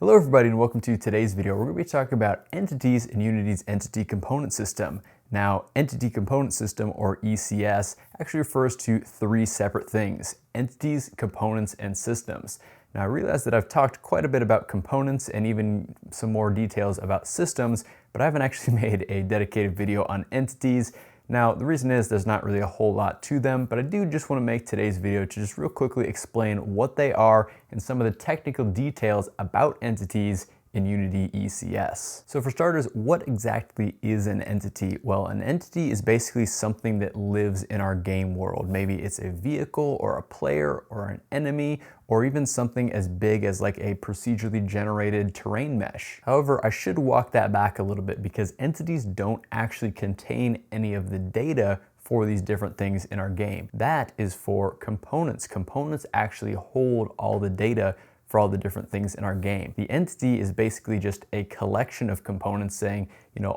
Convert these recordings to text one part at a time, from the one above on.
Hello everybody and welcome to today's video. We're going to be talking about entities in Unity's entity component system. Now, entity component system, or ECS, actually refers to three separate things: entities, components, and systems. Now, I realize that I've talked quite a bit about components and even some more details about systems, but I haven't actually made a dedicated video on entities. Now, the reason is there's not really a whole lot to them, but I do just want to make today's video to just real quickly explain what they are and some of the technical details about entities in Unity ECS. So for starters, what exactly is an entity? Well, an entity is basically something that lives in our game world. Maybe it's a vehicle or a player or an enemy, or even something as big as like a procedurally generated terrain mesh. However, I should walk that back a little bit because entities don't actually contain any of the data for these different things in our game. That is for components. Components actually hold all the data for all the different things in our game. The entity is basically just a collection of components saying,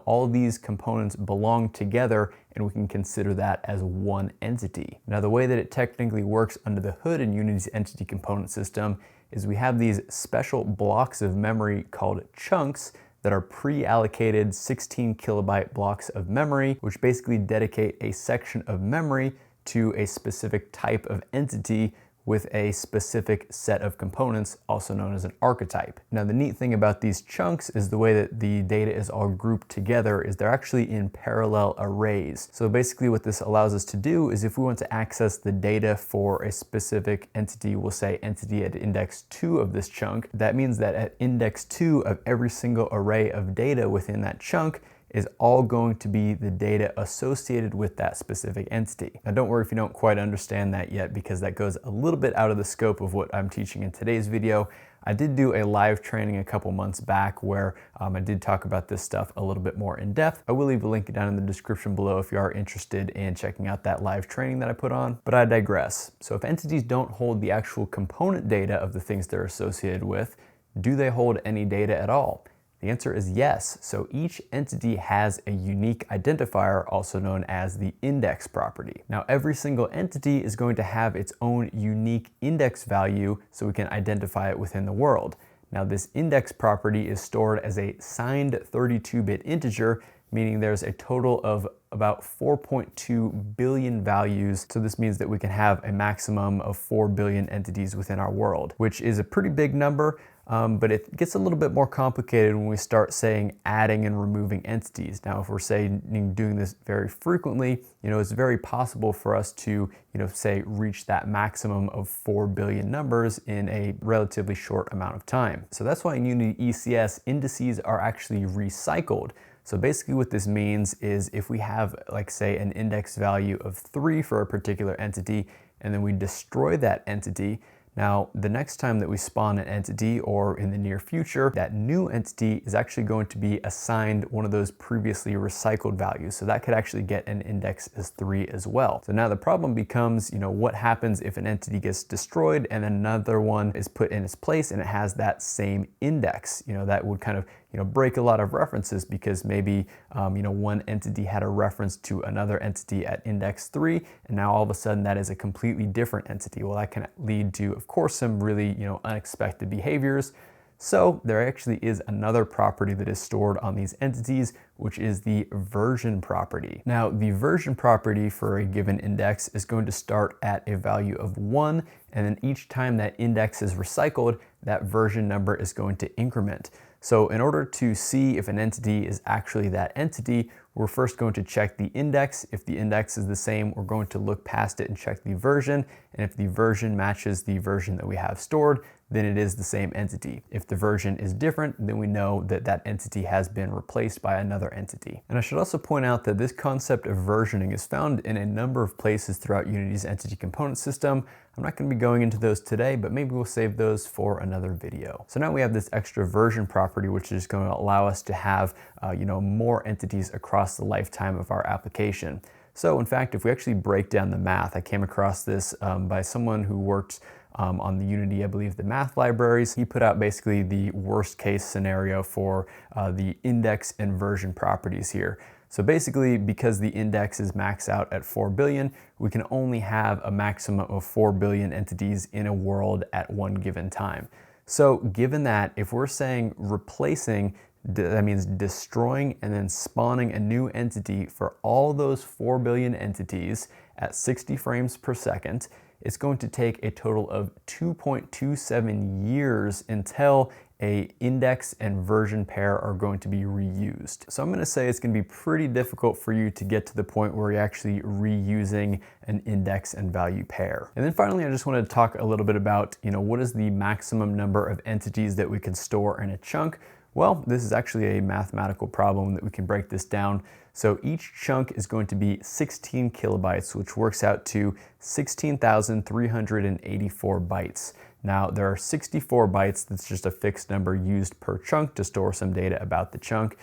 all these components belong together and we can consider that as one entity. Now, the way that it technically works under the hood in Unity's entity component system is we have these special blocks of memory called chunks that are pre-allocated 16 kilobyte blocks of memory, which basically dedicate a section of memory to a specific type of entity with a specific set of components, also known as an archetype. Now, the neat thing about these chunks is the way that the data is all grouped together is they're actually in parallel arrays. So basically what this allows us to do is if we want to access the data for a specific entity, we'll say entity at index 2 of this chunk, that means that at index 2 of every single array of data within that chunk is all going to be the data associated with that specific entity. Now, don't worry if you don't quite understand that yet, because that goes a little bit out of the scope of what I'm teaching in today's video. I did do a live training a couple months back where I did talk about this stuff a little bit more in depth. I will leave a link down in the description below if you are interested in checking out that live training that I put on, but I digress. So if entities don't hold the actual component data of the things they're associated with, do they hold any data at all? The answer is yes. So each entity has a unique identifier, also known as the index property. Now, every single entity is going to have its own unique index value so we can identify it within the world. Now, this index property is stored as a signed 32-bit integer, meaning there's a total of about 4.2 billion values. So this means that we can have a maximum of 4 billion entities within our world, which is a pretty big number. But it gets a little bit more complicated when we start saying adding and removing entities. Now, if we're saying doing this very frequently, it's very possible for us to, say reach that maximum of 4 billion numbers in a relatively short amount of time. So that's why in Unity ECS, indices are actually recycled. So basically what this means is if we have, like, say, an index value of 3 for a particular entity, and then we destroy that entity, now, the next time that we spawn an entity, or in the near future, that new entity is actually going to be assigned one of those previously recycled values. So that could actually get an index as 3 as well. So now the problem becomes, what happens if an entity gets destroyed and then another one is put in its place and it has that same index? That would kind of break a lot of references, because maybe one entity had a reference to another entity at index 3, and now all of a sudden that is a completely different entity. Well, that can lead to, of course, some really unexpected behaviors. So there actually is another property that is stored on these entities, which is the version property. Now, the version property for a given index is going to start at a value of 1, and then each time that index is recycled, that version number is going to increment. So in order to see if an entity is actually that entity, we're first going to check the index. If the index is the same, we're going to look past it and check the version. And if the version matches the version that we have stored, then it is the same entity. If the version is different, then we know that that entity has been replaced by another entity. And I should also point out that this concept of versioning is found in a number of places throughout Unity's entity component system. I'm not going to be going into those today, but maybe we'll save those for another video. So now we have this extra version property, which is going to allow us to have more entities across the lifetime of our application. So in fact, if we actually break down the math, I came across this by someone who worked on the Unity, I believe, the math libraries. He put out basically the worst case scenario for the index and version properties here. So basically, because the index is maxed out at 4 billion, we can only have a maximum of 4 billion entities in a world at one given time. So given that, if we're saying replacing, that means destroying and then spawning a new entity for all those 4 billion entities at 60 frames per second, it's going to take a total of 2.27 years until a index and version pair are going to be reused. So I'm going to say it's going to be pretty difficult for you to get to the point where you're actually reusing an index and value pair. And then finally, I just wanted to talk a little bit about, what is the maximum number of entities that we can store in a chunk? Well, this is actually a mathematical problem that we can break this down. So each chunk is going to be 16 kilobytes, which works out to 16,384 bytes. Now, there are 64 bytes, that's just a fixed number used per chunk to store some data about the chunk.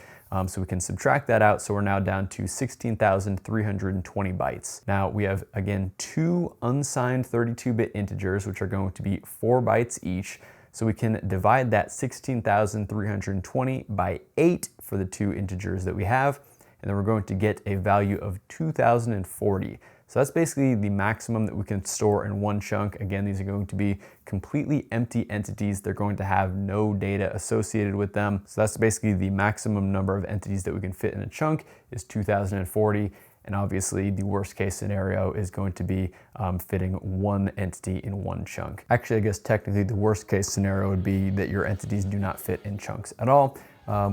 So we can subtract that out, so we're now down to 16,320 bytes. Now, we have, again, two unsigned 32-bit integers, which are going to be 4 bytes each. So we can divide that 16,320 by 8 for the two integers that we have, and then we're going to get a value of 2,040. So that's basically the maximum that we can store in one chunk. Again, these are going to be completely empty entities. They're going to have no data associated with them. So that's basically the maximum number of entities that we can fit in a chunk is 2,040. And obviously the worst case scenario is going to be fitting one entity in one chunk. Actually, I guess technically the worst case scenario would be that your entities do not fit in chunks at all,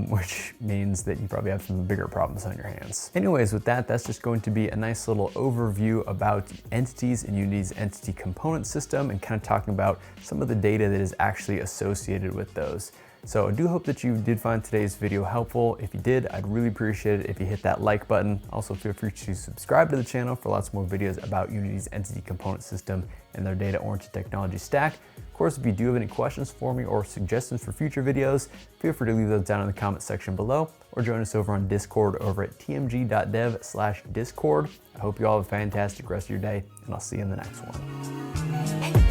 which means that you probably have some bigger problems on your hands. Anyways, with that, that's just going to be a nice little overview about entities in Unity's entity component system and kind of talking about some of the data that is actually associated with those. So I do hope that you did find today's video helpful. If you did, I'd really appreciate it if you hit that like button. Also, feel free to subscribe to the channel for lots more videos about Unity's entity component system and their data-oriented technology stack. Of course, if you do have any questions for me or suggestions for future videos, feel free to leave those down in the comment section below or join us over on Discord over at tmg.dev/discord. I hope you all have a fantastic rest of your day, and I'll see you in the next one.